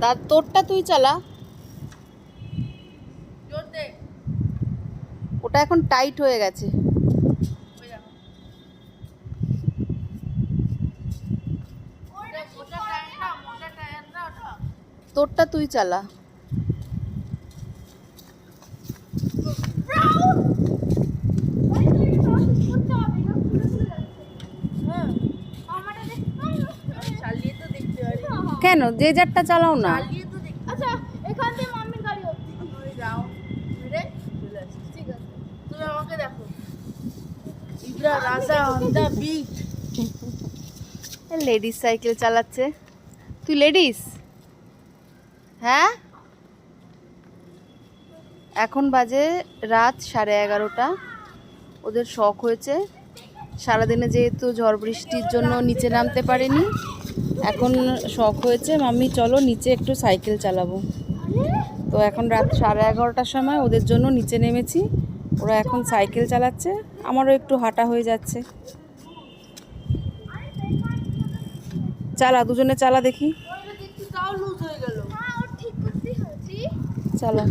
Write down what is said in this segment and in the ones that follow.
দাদ তোরটা তুই চালা। ওটা এখন টাইট হয়ে গেছে। তোরটা তুই চালা। কেন যে যারটা চালাও না। আচ্ছা এখান থেকে মাম্মির গাড়ি অবধি ওই যাও মেরে চলে আসিস ঠিক আছে তুমি আমাকে দেখো ইবরা রাজা on the beat ladies cycle চালাচ্ছে। তুই লেডিস? হ্যাঁ এখন বাজে রাত 11:30। ওদের শখ হয়েছে, সারাদিনে যেহেতু ঝড় বৃষ্টির জন্য নিচে নামতে পারেনি, এখন শখ হয়েছে মাম্মি চলো নিচে একটু সাইকেল চালাবো। তো এখন রাত 11:30টার সময় ওদের জন্য নিচে নেমেছি, ওরা এখন সাইকেল চালাচ্ছে, আমারও একটু হাঁটা হয়ে যাচ্ছে। চালা দুজনে চালা দেখি। চলো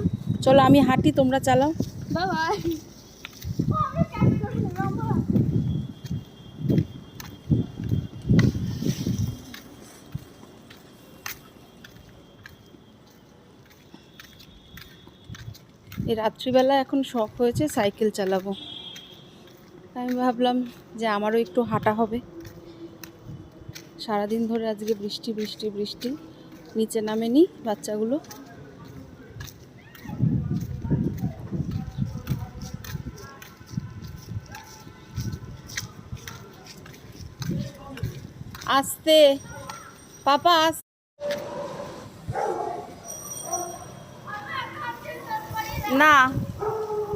চলো আমি হাঁটি তোমরা চালাও। এই রাত্রিবেলা এখন শখ হয়েছে সাইকেল চালাবো, আমি ভাবলাম যে আমারও একটু হাঁটা হবে। সারাদিন ধরে আজকে বৃষ্টি বৃষ্টি বৃষ্টি, নিচে নামেনি বাচ্চাগুলো। আস্তে পাপা আস্তে। না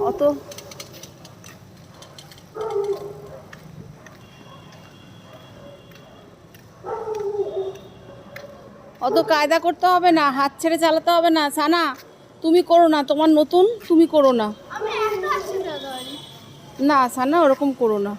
অত অত কায়দা করতে হবে না, হাত ছেড়ে চালাতে হবে না। সানা তুমি করো না, তোমার নতুন, তুমি করো না। না সানা ওরকম করো না।